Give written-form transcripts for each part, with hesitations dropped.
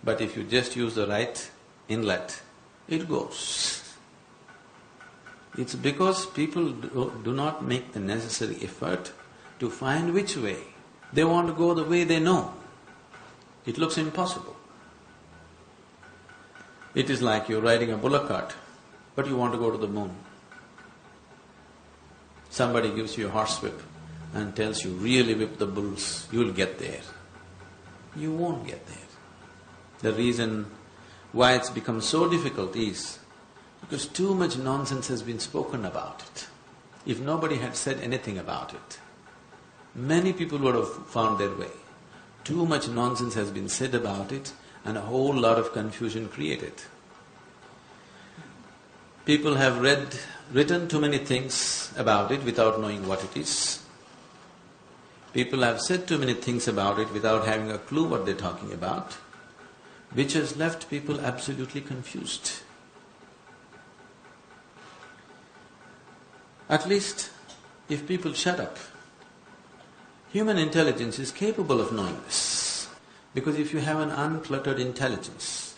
But if you just use the right inlet, it goes. It's because people do not make the necessary effort to find which way. They want to go the way they know. It looks impossible. It is like you're riding a bullock cart, but you want to go to the moon. Somebody gives you a horsewhip and tells you, really whip the bulls, you'll get there. You won't get there. The reason why it's become so difficult is because too much nonsense has been spoken about it. If nobody had said anything about it, many people would have found their way. Too much nonsense has been said about it and a whole lot of confusion created. People have written too many things about it without knowing what it is. People have said too many things about it without having a clue what they're talking about, which has left people absolutely confused. At least, if people shut up, human intelligence is capable of knowing this. Because if you have an uncluttered intelligence,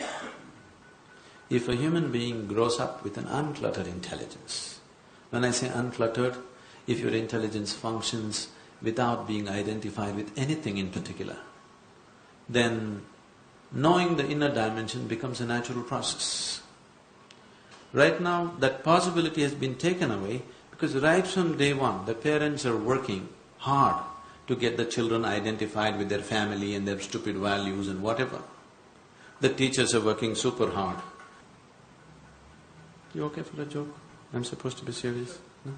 if a human being grows up with an uncluttered intelligence, when I say uncluttered, if your intelligence functions without being identified with anything in particular, then knowing the inner dimension becomes a natural process. Right now, that possibility has been taken away because right from day one, the parents are working hard to get the children identified with their family and their stupid values and whatever. The teachers are working super hard. You okay for a joke? I'm supposed to be serious? No?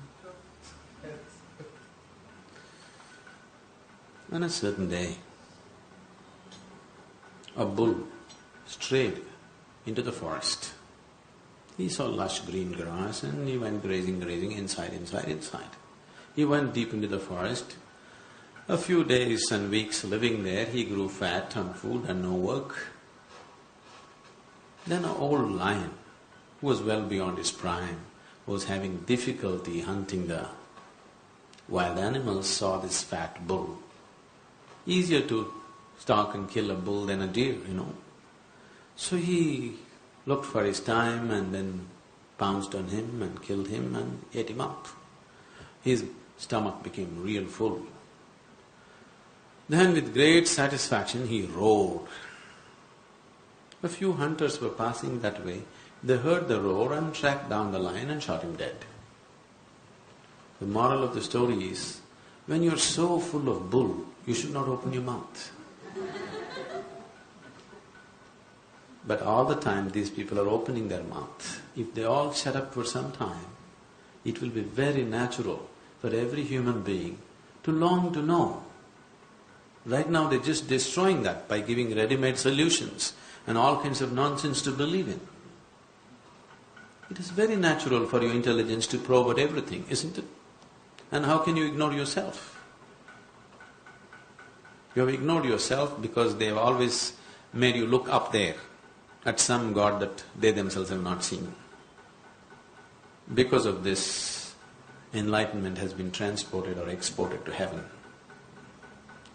On a certain day, a bull strayed into the forest. He saw lush green grass and he went grazing inside. He went deep into the forest. A few days and weeks living there, he grew fat on food and no work. Then an old lion, who was well beyond his prime, was having difficulty hunting the wild animals, saw this fat bull. Easier to stalk and kill a bull than a deer, So he looked for his time and then pounced on him and killed him and ate him up. His stomach became real full. Then with great satisfaction he roared. A few hunters were passing that way. They heard the roar and tracked down the lion and shot him dead. The moral of the story is, when you're so full of bull, you should not open your mouth. But all the time these people are opening their mouth. If they all shut up for some time, it will be very natural for every human being to long to know. Right now they're just destroying that by giving ready-made solutions and all kinds of nonsense to believe in. It is very natural for your intelligence to probe at everything, isn't it? And how can you ignore yourself? You have ignored yourself because they have always made you look up there at some God that they themselves have not seen. Because of this, enlightenment has been transported or exported to heaven.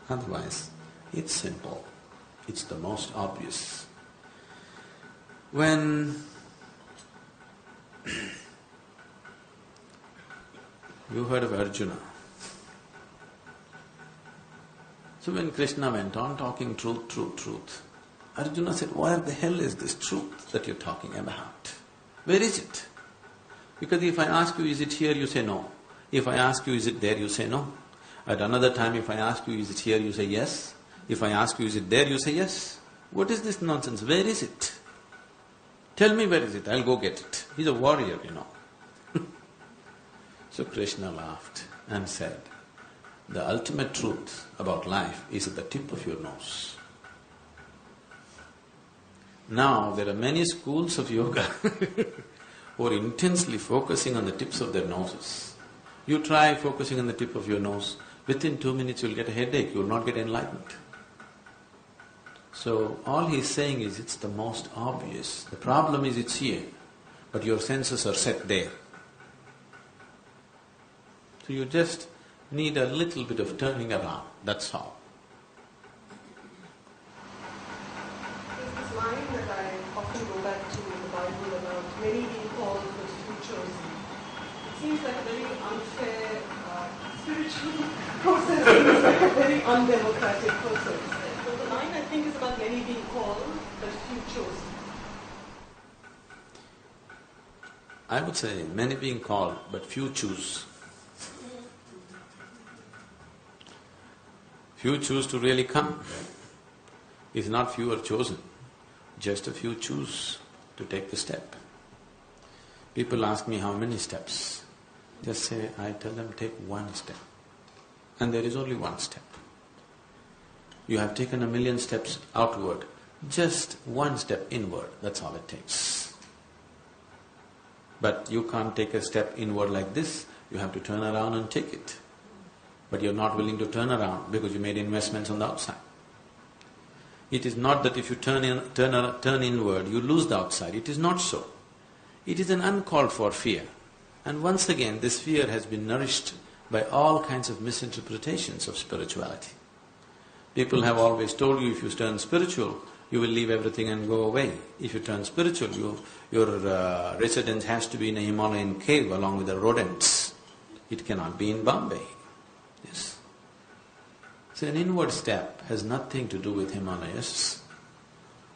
Otherwise, it's simple. It's the most obvious. When you heard of Arjuna. So when Krishna went on talking truth, Arjuna said, where the hell is this truth that you're talking about? Where is it? Because if I ask you, is it here, you say no. If I ask you, is it there, you say no. At another time, if I ask you, is it here, you say yes. If I ask you, is it there, you say yes. What is this nonsense? Where is it? Tell me where is it, I'll go get it. He's a warrior, So Krishna laughed and said, the ultimate truth about life is at the tip of your nose. Now, there are many schools of yoga who are intensely focusing on the tips of their noses. You try focusing on the tip of your nose, within 2 minutes you'll get a headache, you will not get enlightenment. So, all he's saying is it's the most obvious. The problem is it's here, but your senses are set there. So you just need a little bit of turning around, that's all. Is this line seems like a very unfair spiritual process. Seems like a very undemocratic process. So the line, I think, is about many being called, but few chosen. I would say many being called, but few choose. Few choose to really come. It's not few are chosen, just a few choose to take the step. People ask me how many steps. Just say, I tell them, take one step. And there is only one step. You have taken 1,000,000 steps outward, just one step inward, that's all it takes. But you can't take a step inward like this, you have to turn around and take it. But you're not willing to turn around because you made investments on the outside. It is not that if you turn inward, you lose the outside. It is not so. It is an uncalled for fear. And once again, this fear has been nourished by all kinds of misinterpretations of spirituality. People have always told you if you turn spiritual, you will leave everything and go away. If you turn spiritual, your residence has to be in a Himalayan cave along with the rodents. It cannot be in Bombay. Yes. So an inward step has nothing to do with Himalayas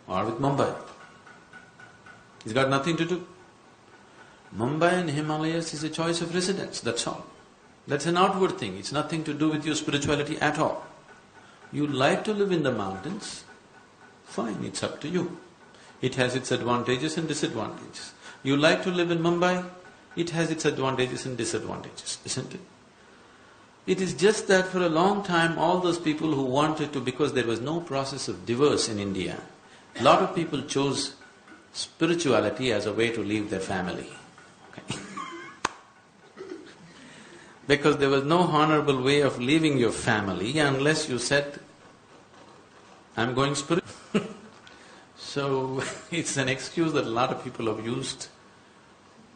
or with Mumbai. It's got nothing to do. Mumbai and Himalayas is a choice of residence, that's all. That's an outward thing, it's nothing to do with your spirituality at all. You like to live in the mountains, fine, it's up to you. It has its advantages and disadvantages. You like to live in Mumbai, it has its advantages and disadvantages, isn't it? It is just that for a long time, all those people who wanted to, because there was no process of divorce in India, a lot of people chose spirituality as a way to leave their family. Okay. Because there was no honorable way of leaving your family unless you said, I'm going spiritual. So it's an excuse that a lot of people have used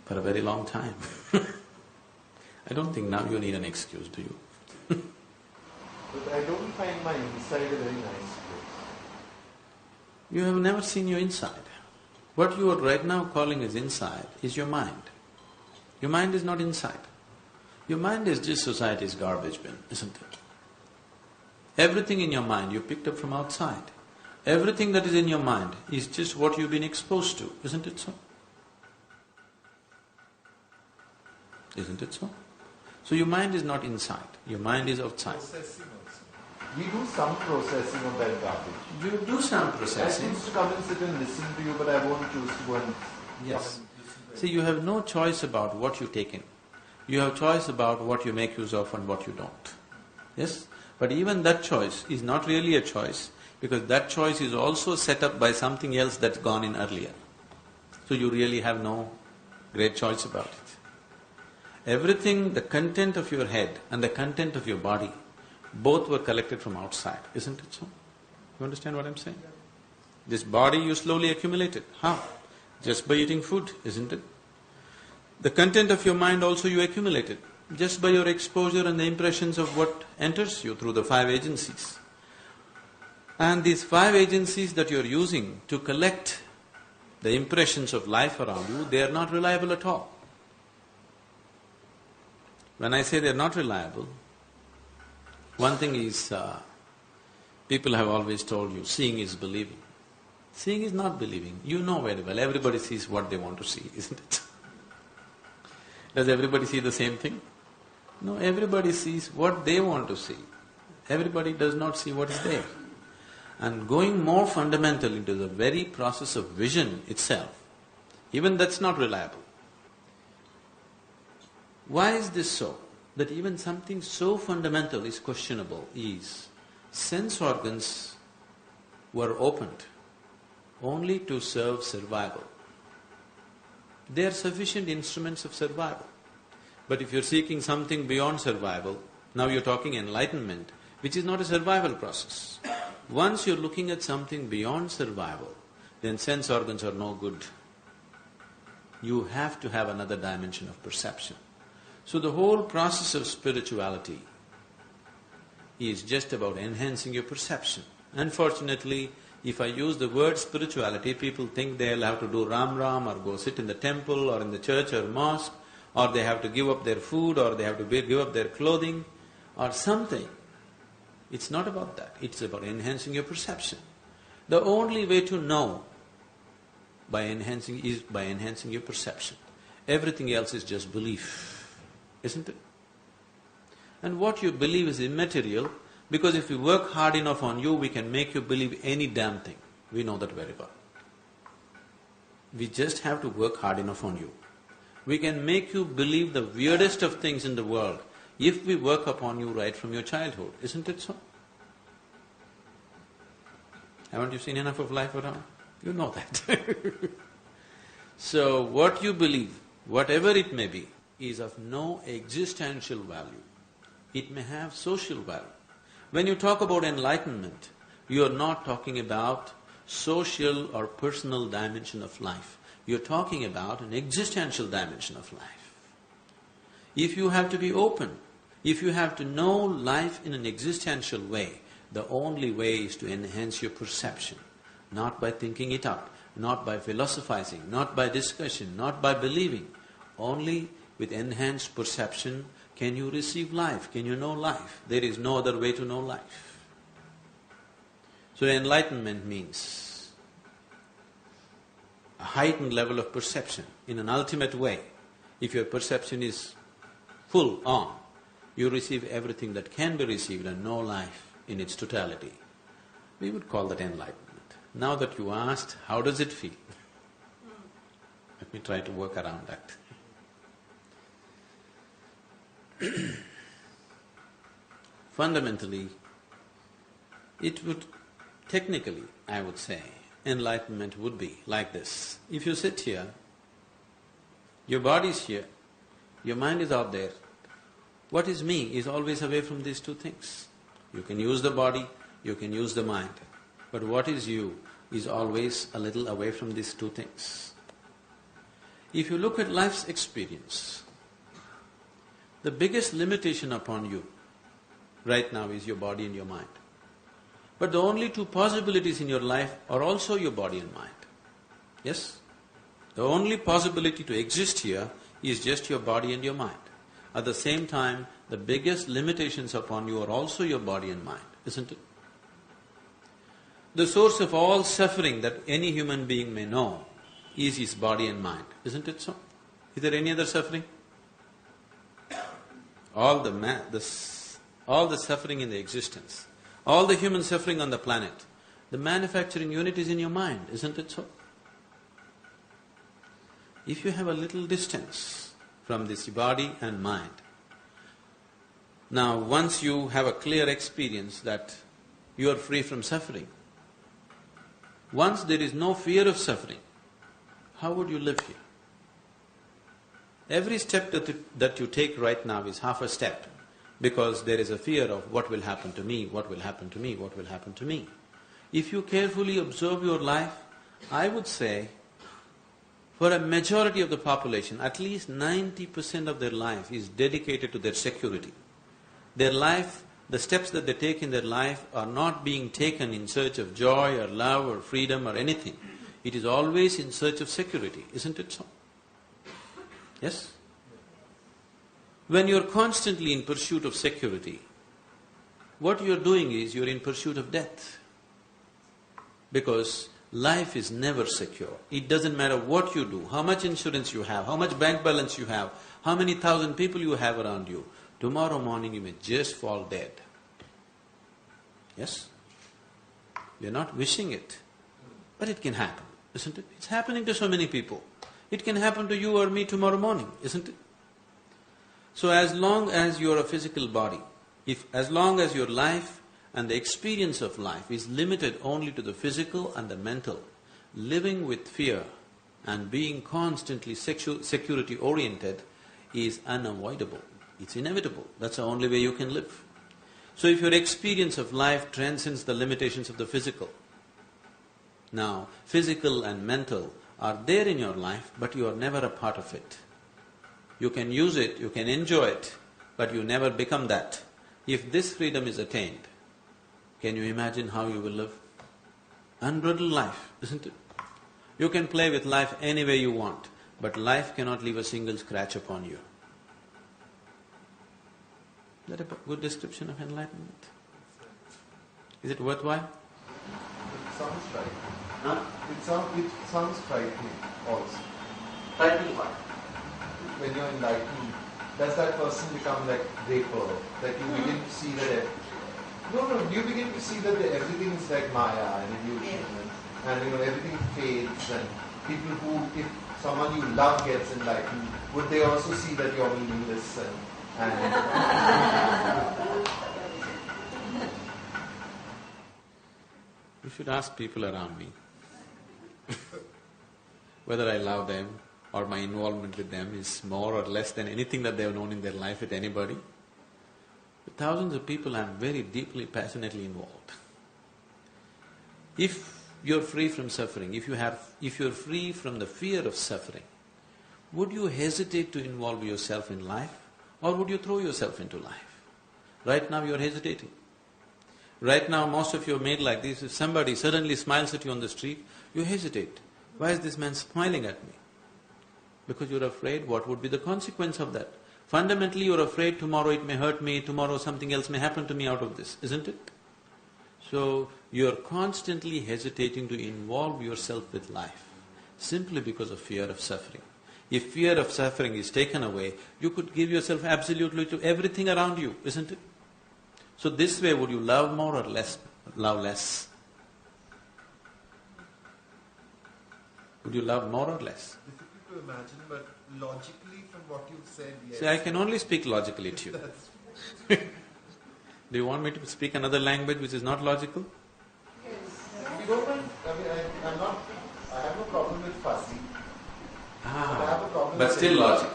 for a very long time. I don't think now you need an excuse, do you? But I don't find my inside a very nice place. You have never seen your inside. What you are right now calling as inside is your mind. Your mind is not inside. Your mind is just society's garbage bin, isn't it? Everything in your mind you picked up from outside. Everything that is in your mind is just what you've been exposed to, isn't it so? Isn't it so? So your mind is not inside, your mind is outside. Processing also. We do some processing of that garbage. You do some processing. I choose to come and sit and listen to you, but I won't choose to go and… Yes. See, you have no choice about what you take in. You have choice about what you make use of and what you don't. Yes? But even that choice is not really a choice, because that choice is also set up by something else that's gone in earlier. So you really have no great choice about it. Everything, the content of your head and the content of your body, both were collected from outside, isn't it so? You understand what I'm saying? This body you slowly accumulated. How? Just by eating food, isn't it? The content of your mind also you accumulated, just by your exposure and the impressions of what enters you through the 5 agencies. And these 5 agencies that you're using to collect the impressions of life around you, they are not reliable at all. When I say they're not reliable, one thing is, people have always told you, seeing is believing. Seeing is not believing. You know very well, everybody sees what they want to see, isn't it? Does everybody see the same thing? No, everybody sees what they want to see. Everybody does not see what is there. And going more fundamental into the very process of vision itself, even that's not reliable. Why is this so? That even something so fundamental is questionable is, sense organs were opened only to serve survival. They are sufficient instruments of survival. But if you're seeking something beyond survival, now you're talking enlightenment, which is not a survival process. Once you're looking at something beyond survival, then sense organs are no good. You have to have another dimension of perception. So the whole process of spirituality is just about enhancing your perception. Unfortunately, if I use the word spirituality, people think they'll have to do Ram Ram or go sit in the temple or in the church or mosque or they have to give up their food, or they have to give up their clothing, or something. It's not about that, it's about enhancing your perception. The only way to know is by enhancing your perception. Everything else is just belief, isn't it? And what you believe is immaterial, because if we work hard enough on you, we can make you believe any damn thing. We know that very well. We just have to work hard enough on you. We can make you believe the weirdest of things in the world if we work upon you right from your childhood, isn't it so? Haven't you seen enough of life around? You know that. So what you believe, whatever it may be, is of no existential value. It may have social value. When you talk about enlightenment, you are not talking about social or personal dimension of life. You're talking about an existential dimension of life. If you have to be open, if you have to know life in an existential way, the only way is to enhance your perception, not by thinking it up, not by philosophizing, not by discussion, not by believing. Only with enhanced perception can you receive life, can you know life. There is no other way to know life. So enlightenment means a heightened level of perception in an ultimate way. If your perception is full on, you receive everything that can be received and know life in its totality. We would call that enlightenment. Now that you asked, how does it feel? Let me try to work around that. Fundamentally, it would, technically, I would say, enlightenment would be like this. If you sit here, your body is here, your mind is out there, what is me is always away from these two things. You can use the body, you can use the mind, but what is you is always a little away from these two things. If you look at life's experience, the biggest limitation upon you right now is your body and your mind. But the only two possibilities in your life are also your body and mind. Yes? The only possibility to exist here is just your body and your mind. At the same time, the biggest limitations upon you are also your body and mind, isn't it? The source of all suffering that any human being may know is his body and mind, isn't it so? Is there any other suffering? All the suffering in the existence, all the human suffering on the planet, the manufacturing unit is in your mind, isn't it so? If you have a little distance from this body and mind, now once you have a clear experience that you are free from suffering, once there is no fear of suffering, how would you live here? Every step that you take right now is half a step, because there is a fear of what will happen to me, what will happen to me, what will happen to me. If you carefully observe your life, I would say, for a majority of the population, at least 90% of their life is dedicated to their security. Their life, the steps that they take in their life are not being taken in search of joy or love or freedom or anything. It is always in search of security, isn't it so? Yes? When you're constantly in pursuit of security, what you're doing is you're in pursuit of death. Because life is never secure. It doesn't matter what you do, how much insurance you have, how much bank balance you have, how many thousand people you have around you. Tomorrow morning you may just fall dead. Yes? We're not wishing it, but it can happen, isn't it? It's happening to so many people. It can happen to you or me tomorrow morning, isn't it? So as long as you're a physical body, as long as your life and the experience of life is limited only to the physical and the mental, living with fear and being constantly security oriented is unavoidable. It's inevitable. That's the only way you can live. So if your experience of life transcends the limitations of the physical, now physical and mental are there in your life, but you are never a part of it. You can use it, you can enjoy it, but you never become that. If this freedom is attained, can you imagine how you will live? Unbridled life, isn't it? You can play with life any way you want, but life cannot leave a single scratch upon you. Is that a good description of enlightenment? Is it worthwhile? It sounds right. Huh? It sounds frightening also. Frightening what? When you're enlightened, does that person become like vapor? That you begin to see that you begin to see that everything is like Maya and illusion, and everything fades, and people who, if someone you love gets enlightened, would they also see that you're meaningless and You should ask people around me whether I love them or my involvement with them is more or less than anything that they have known in their life with anybody. With thousands of people, I am very deeply, passionately involved. If you're free from suffering, if you're free from the fear of suffering, would you hesitate to involve yourself in life or would you throw yourself into life? Right now you're hesitating. Right now most of you are made like this. If somebody suddenly smiles at you on the street, you hesitate. Why is this man smiling at me? Because you're afraid what would be the consequence of that. Fundamentally you're afraid tomorrow it may hurt me, tomorrow something else may happen to me out of this, isn't it? So you're constantly hesitating to involve yourself with life simply because of fear of suffering. If fear of suffering is taken away, you could give yourself absolutely to everything around you, isn't it? So this way would you love more or less, love less? Would you love more or less? difficult to imagine, but logically from what you've said, yes. See, I can only speak logically to you. Do you want me to speak another language which is not logical? If you don't mind, I have no problem with fuzzy. I have a problem But with still logic.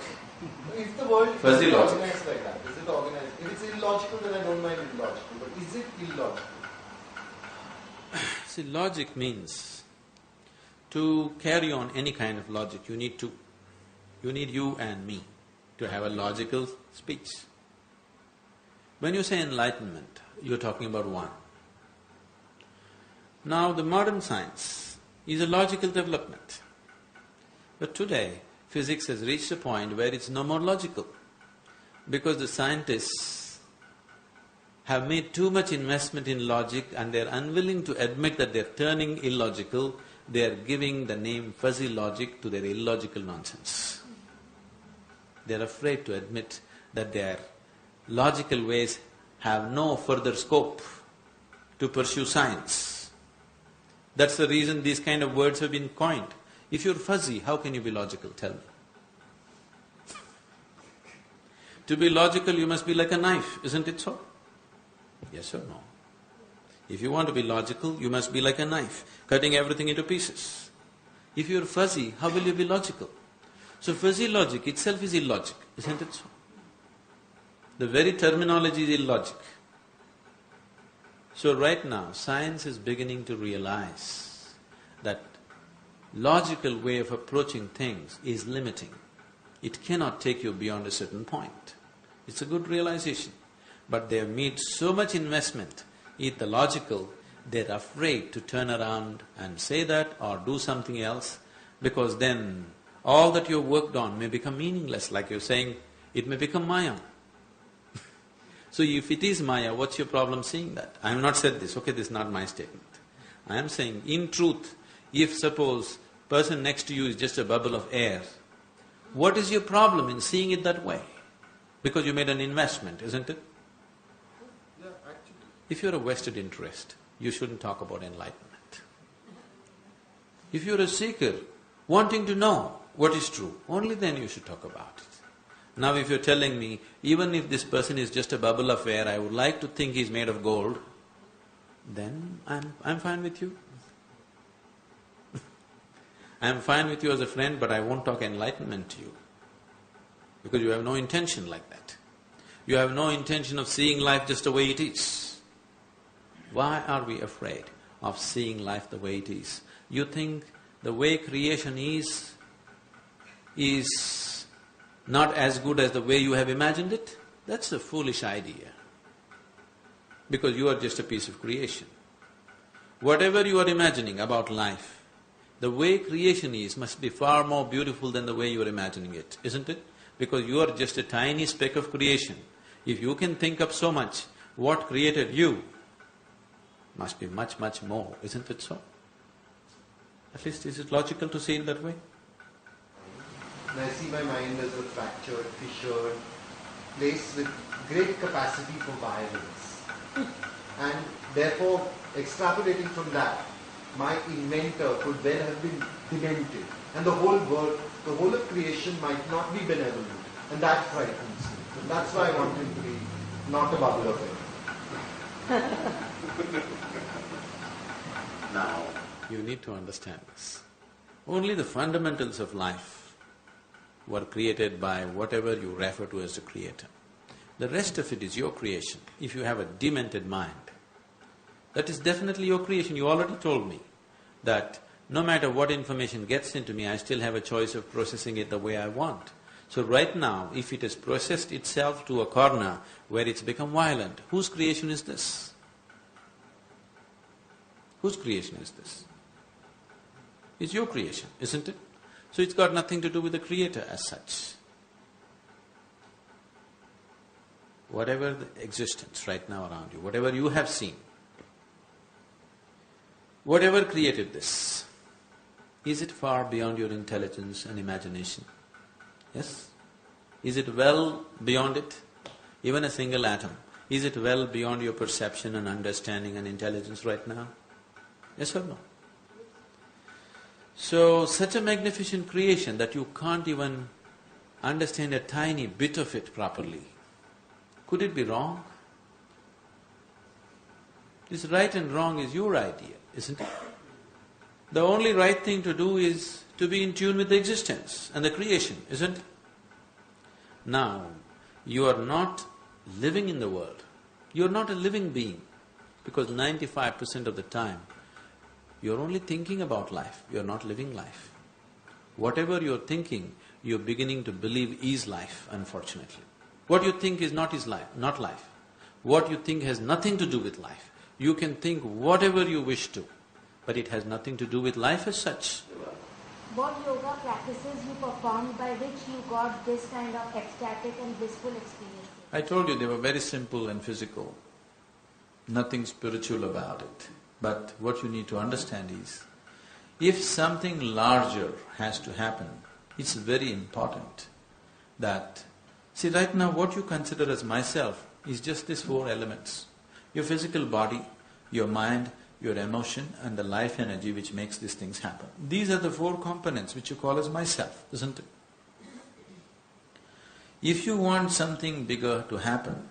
If the world Fuzzy is logic. organized like that, is it organized? If it's illogical, then I don't mind illogical. But is it illogical? See, logic means to carry on any kind of logic, you need you and me to have a logical speech. When you say enlightenment, you're talking about one. Now, the modern science is a logical development. But today, physics has reached a point where it's no more logical, because the scientists have made too much investment in logic and they're unwilling to admit that they're turning illogical, they're giving the name fuzzy logic to their illogical nonsense. They're afraid to admit that their logical ways have no further scope to pursue science. That's the reason these kind of words have been coined. If you're fuzzy, how can you be logical? Tell me. To be logical, you must be like a knife, isn't it so? Yes or no? If you want to be logical, you must be like a knife, cutting everything into pieces. If you're fuzzy, how will you be logical? So fuzzy logic itself is illogic, isn't it so? The very terminology is illogic. So right now, science is beginning to realize that logical way of approaching things is limiting. It cannot take you beyond a certain point. It's a good realization. But they have made so much investment in the logical, they're afraid to turn around and say that or do something else, because then all that you've worked on may become meaningless, like you're saying, it may become Maya. So if it is Maya, what's your problem seeing that? I have not said this, okay, this is not my statement. I am saying, in truth, if suppose person next to you is just a bubble of air, what is your problem in seeing it that way? Because you made an investment, isn't it? Yeah, actually. If you're a vested interest, you shouldn't talk about enlightenment. If you're a seeker, wanting to know what is true, only then you should talk about it. Now if you're telling me, even if this person is just a bubble of air, I would like to think he's made of gold, then I'm fine with you. I'm fine with you as a friend, but I won't talk enlightenment to you, because you have no intention like that. You have no intention of seeing life just the way it is. Why are we afraid of seeing life the way it is? You think the way creation is not as good as the way you have imagined it? That's a foolish idea, because you are just a piece of creation. Whatever you are imagining about life The way creation is must be far more beautiful than the way you are imagining it, isn't it? Because you are just a tiny speck of creation. If you can think up so much, what created you must be much, much more, isn't it so? At least is it logical to see it that way? And I see my mind as a fractured, fissured place with great capacity for violence. And therefore, extrapolating from that, my inventor could well have been demented. And the whole world, the whole of creation might not be benevolent. And that frightens me. And that's why I want him to be not a bubble of air. Now, you need to understand this. Only the fundamentals of life were created by whatever you refer to as the creator. The rest of it is your creation. If you have a demented mind, that is definitely your creation. You already told me that no matter what information gets into me, I still have a choice of processing it the way I want. So right now, if it has processed itself to a corner where it's become violent, whose creation is this? Whose creation is this? It's your creation, isn't it? So it's got nothing to do with the creator as such. Whatever the existence right now around you, whatever you have seen, whatever created this, is it far beyond your intelligence and imagination? Yes? Is it well beyond it? Even a single atom, is it well beyond your perception and understanding and intelligence right now? Yes or no? So, such a magnificent creation that you can't even understand a tiny bit of it properly, could it be wrong? This right and wrong is your idea, isn't it? The only right thing to do is to be in tune with the existence and the creation, isn't it? Now, you are not living in the world, you are not a living being, because 95% of the time, you're only thinking about life, you're not living life. Whatever you're thinking, you're beginning to believe is life, unfortunately. What you think is not life, not life. What you think has nothing to do with life. You can think whatever you wish to, but it has nothing to do with life as such. What yoga practices you performed by which you got this kind of ecstatic and blissful experience? I told you they were very simple and physical, nothing spiritual about it. But what you need to understand is, if something larger has to happen, it's very important that… See, right now what you consider as myself is just these four elements. Your physical body, your mind, your emotion and the life energy which makes these things happen. These are the four components which you call as myself, isn't it? If you want something bigger to happen,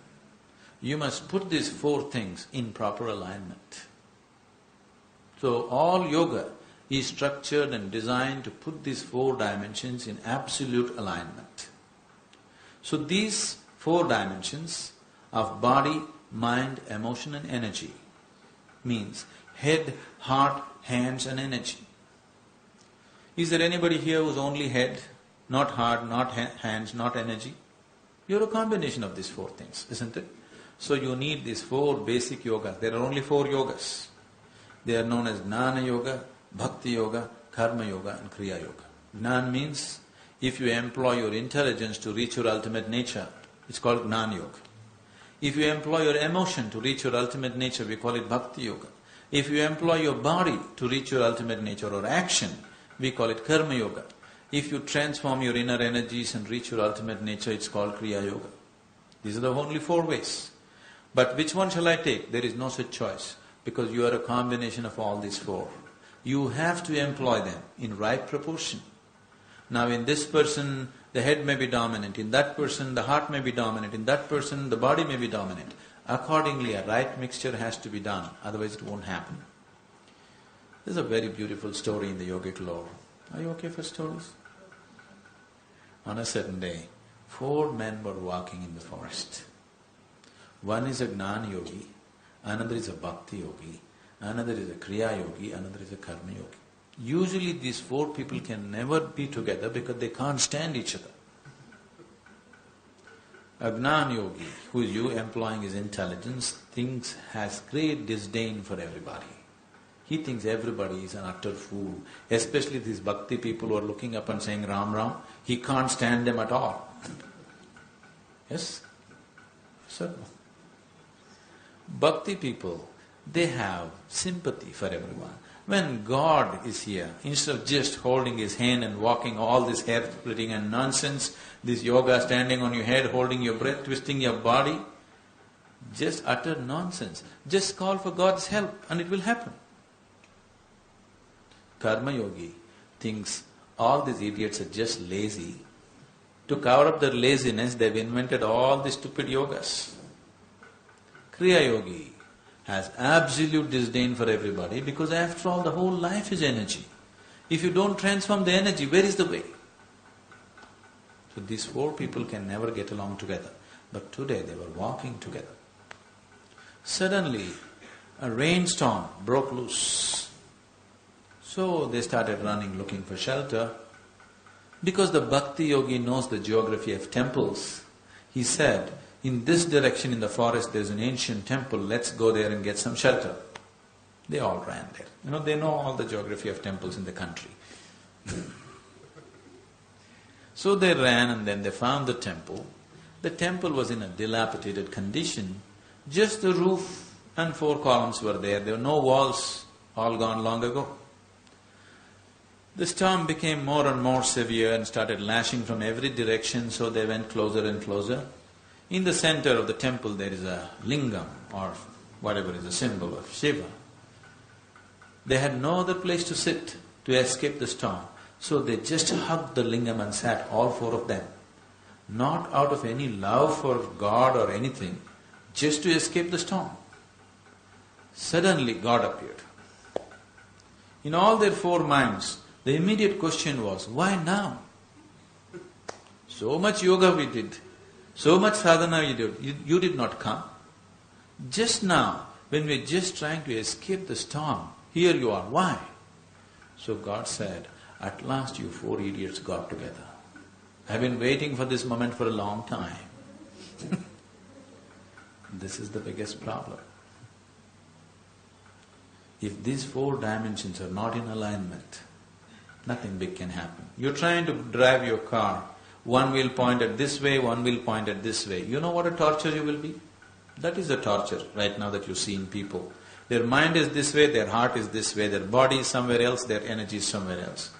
you must put these four things in proper alignment. So all yoga is structured and designed to put these four dimensions in absolute alignment. So these four dimensions of body, mind, emotion and energy means head, heart, hands and energy. Is there anybody here who's only head, not heart, not hands, not energy? You're a combination of these four things, isn't it? So you need these four basic yogas. There are only four yogas. They are known as Gnana Yoga, Bhakti Yoga, Karma Yoga and Kriya Yoga. Gnana means if you employ your intelligence to reach your ultimate nature, it's called Gnana Yoga. If you employ your emotion to reach your ultimate nature, we call it Bhakti Yoga. If you employ your body to reach your ultimate nature or action, we call it Karma Yoga. If you transform your inner energies and reach your ultimate nature, it's called Kriya Yoga. These are the only four ways. But which one shall I take? There is no such choice, because you are a combination of all these four. You have to employ them in right proportion. Now in this person, the head may be dominant, in that person the heart may be dominant, in that person the body may be dominant. Accordingly, a right mixture has to be done, otherwise it won't happen. There's a very beautiful story in the yogic lore. Are you okay for stories? On a certain day, 4 men were walking in the forest. One is a Gnana yogi, another is a Bhakti yogi, another is a Kriya yogi, another is a Karma yogi. Usually these 4 people can never be together because they can't stand each other. A Gnana yogi, who is employing his intelligence, has great disdain for everybody. He thinks everybody is an utter fool, especially these bhakti people who are looking up and saying Ram Ram. He can't stand them at all. Yes? So, bhakti people, they have sympathy for everyone. When God is here, instead of just holding His hand and walking all this hair splitting and nonsense, this yoga standing on your head, holding your breath, twisting your body, just utter nonsense. Just call for God's help and it will happen. Karma yogi thinks all these idiots are just lazy. To cover up their laziness, they've invented all these stupid yogas. Kriya yogi has absolute disdain for everybody because after all the whole life is energy. If you don't transform the energy, where is the way? So these four people can never get along together. But today they were walking together. Suddenly a rainstorm broke loose. So they started running looking for shelter. Because the bhakti yogi knows the geography of temples, he said, in this direction in the forest there's an ancient temple, let's go there and get some shelter. They all ran there. They know all the geography of temples in the country. So they ran and then they found the temple. The temple was in a dilapidated condition. Just the roof and 4 columns were there were no walls, all gone long ago. The storm became more and more severe and started lashing from every direction, so they went closer and closer. In the center of the temple there is a lingam or whatever is a symbol of Shiva. They had no other place to sit to escape the storm, so they just hugged the lingam and sat, all 4 of them. Not out of any love for God or anything, just to escape the storm. Suddenly God appeared. In all their 4 minds, the immediate question was, why now? So much yoga we did, so much sadhana we did, you did not come. Just now, when we're just trying to escape the storm, here you are, why? So God said, at last you 4 idiots got together. I've been waiting for this moment for a long time. This is the biggest problem. If these 4 dimensions are not in alignment, nothing big can happen. You're trying to drive your car, one wheel pointed this way, one wheel pointed this way. You know what a torture you will be? That is the torture right now that you see in people. Their mind is this way, their heart is this way, their body is somewhere else, their energy is somewhere else.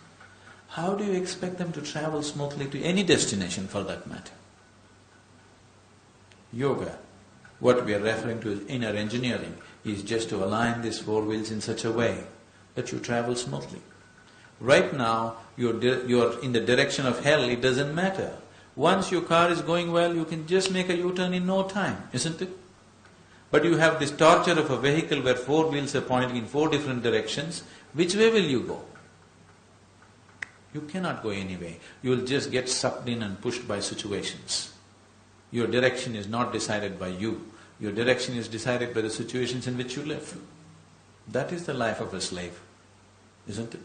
How do you expect them to travel smoothly to any destination for that matter? Yoga, what we are referring to as inner engineering, is just to align these 4 wheels in such a way that you travel smoothly. Right now, you're in the direction of hell, it doesn't matter. Once your car is going well, you can just make a U-turn in no time, isn't it? But you have this torture of a vehicle where 4 wheels are pointing in 4 different directions. Which way will you go? You cannot go any way. You will just get sucked in and pushed by situations. Your direction is not decided by you. Your direction is decided by the situations in which you live. That is the life of a slave, isn't it?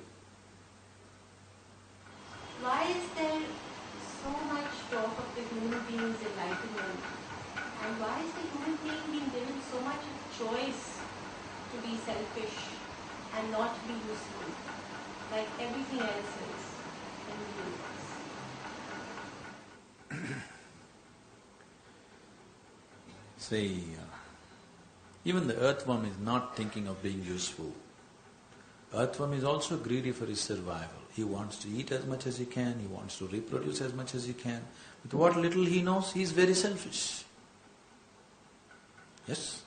Why is there so much talk of the human being's enlightenment? And why is the human being being given so much choice to be selfish and not be useful, like everything else is in the universe? See, even the earthworm is not thinking of being useful. Earthworm is also greedy for his survival. He wants to eat as much as he can, he wants to reproduce as much as he can. With what little he knows, he is very selfish. Yes?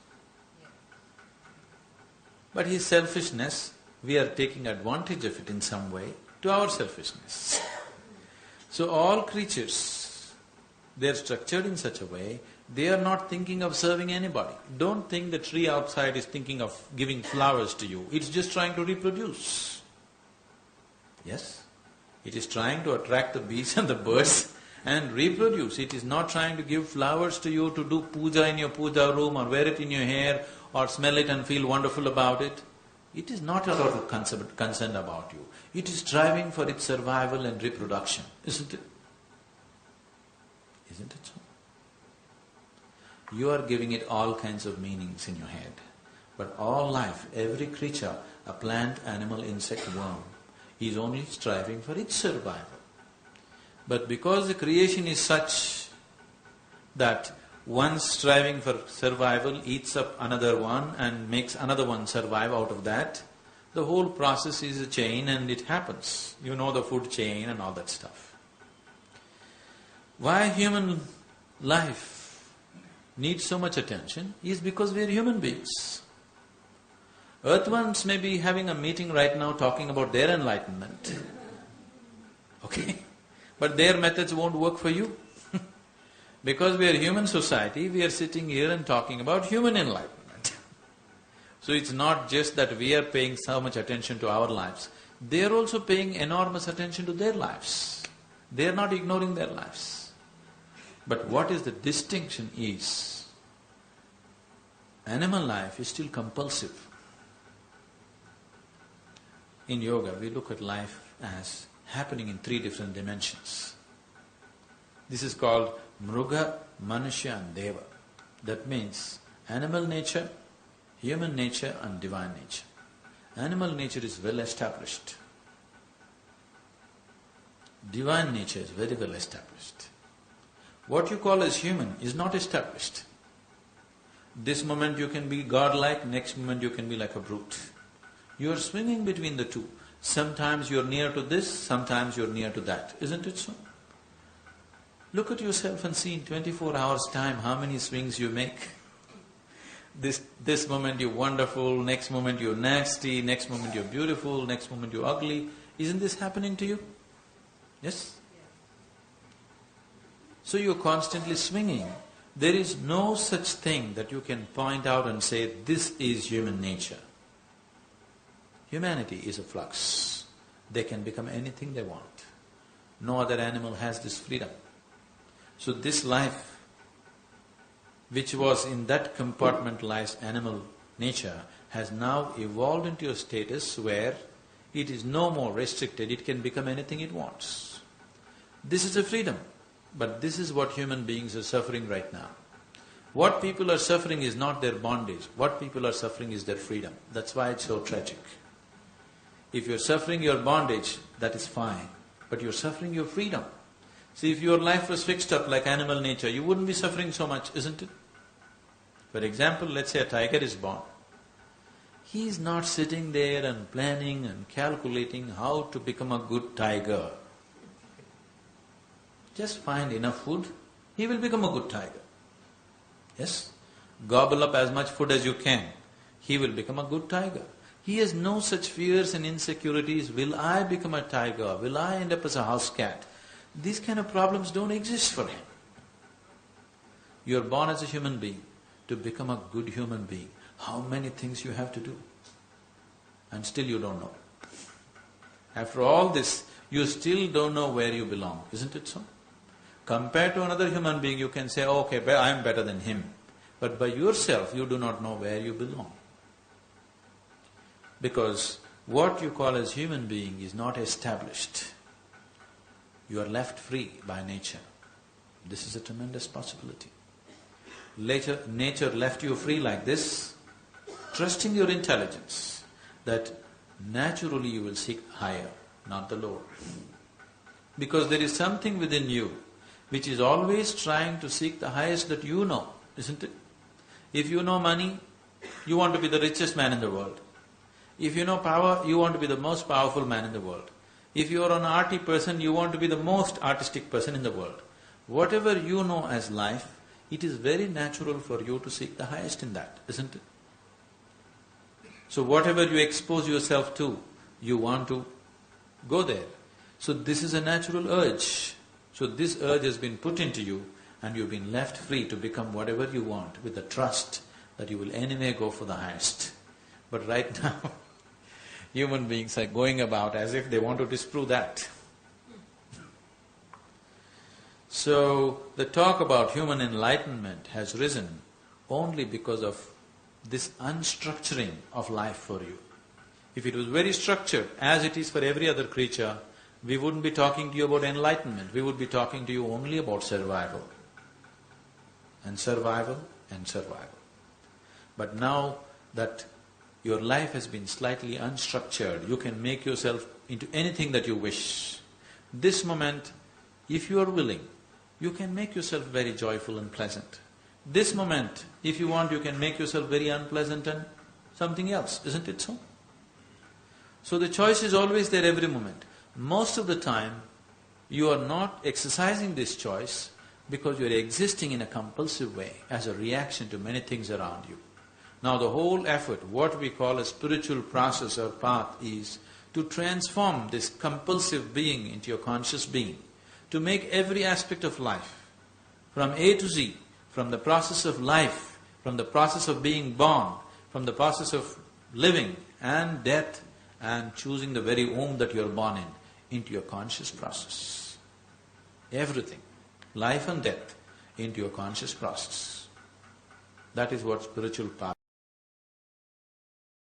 But his selfishness, we are taking advantage of it in some way to our selfishness. So all creatures, they are structured in such a way, they are not thinking of serving anybody. Don't think the tree outside is thinking of giving flowers to you, it's just trying to reproduce. Yes? It is trying to attract the bees and the birds and reproduce. It is not trying to give flowers to you to do puja in your puja room or wear it in your hair or smell it and feel wonderful about it. It is not at all concerned about you. It is striving for its survival and reproduction, isn't it? Isn't it so? You are giving it all kinds of meanings in your head. But all life, every creature a plant, animal, insect, worm is only striving for its survival. But because the creation is such that one striving for survival eats up another one and makes another one survive out of that, the whole process is a chain and it happens. You know the food chain and all that stuff. Why human life needs so much attention is because we are human beings. Earthworms may be having a meeting right now talking about their enlightenment, okay? But their methods won't work for you. Because we are human society, we are sitting here and talking about human enlightenment. So it's not just that we are paying so much attention to our lives, they are also paying enormous attention to their lives. They are not ignoring their lives. But what is the distinction is, animal life is still compulsive. In yoga, we look at life as happening in 3 different dimensions. This is called Mruga, Manusya and Deva. That means animal nature, human nature and divine nature. Animal nature is well established. Divine nature is very well established. What you call as human is not established. This moment you can be godlike, next moment you can be like a brute. You are swinging between the two. Sometimes you are near to this, sometimes you are near to that. Isn't it so? Look at yourself and see in 24 hours' time how many swings you make. This moment you're wonderful, next moment you're nasty, next moment you're beautiful, next moment you're ugly. Isn't this happening to you? Yes? So you're constantly swinging. There is no such thing that you can point out and say, this is human nature. Humanity is a flux. They can become anything they want. No other animal has this freedom. So this life, which was in that compartmentalized animal nature, has now evolved into a status where it is no more restricted, it can become anything it wants. This is a freedom, but this is what human beings are suffering right now. What people are suffering is not their bondage, what people are suffering is their freedom. That's why it's so tragic. If you're suffering your bondage, that is fine, but you're suffering your freedom. See, if your life was fixed up like animal nature, you wouldn't be suffering so much, isn't it? For example, let's say a tiger is born. He is not sitting there and planning and calculating how to become a good tiger. Just find enough food, he will become a good tiger. Yes? Gobble up as much food as you can, he will become a good tiger. He has no such fears and insecurities, will I become a tiger, will I end up as a house cat? These kind of problems don't exist for him. You are born as a human being. To become a good human being, how many things you have to do? And still you don't know. After all this, you still don't know where you belong, isn't it so? Compared to another human being, you can say, oh, okay, I am better than him. But by yourself, you do not know where you belong. Because what you call as human being is not established. You are left free by nature. This is a tremendous possibility. Later, nature left you free like this, trusting your intelligence, that naturally you will seek higher, not the lower. Because there is something within you which is always trying to seek the highest that you know, isn't it? If you know money, you want to be the richest man in the world. If you know power, you want to be the most powerful man in the world. If you are an arty person, you want to be the most artistic person in the world. Whatever you know as life, it is very natural for you to seek the highest in that, isn't it? So whatever you expose yourself to, you want to go there. So this is a natural urge. So this urge has been put into you and you've been left free to become whatever you want with the trust that you will anyway go for the highest. But right now, human beings are going about as if they want to disprove that. So, the talk about human enlightenment has risen only because of this unstructuring of life for you. If it was very structured, as it is for every other creature, we wouldn't be talking to you about enlightenment, we would be talking to you only about survival. And survival and survival. But now that your life has been slightly unstructured, you can make yourself into anything that you wish. This moment, if you are willing, you can make yourself very joyful and pleasant. This moment, if you want, you can make yourself very unpleasant and something else, isn't it so? So the choice is always there every moment. Most of the time, you are not exercising this choice because you are existing in a compulsive way as a reaction to many things around you. Now the whole effort, what we call a spiritual process or path, is to transform this compulsive being into your conscious being, to make every aspect of life, from A to Z, from the process of life, from the process of being born, from the process of living and death and choosing the very womb that you're born in, into your conscious process. Everything, life and death, into your conscious process. That is what spiritual path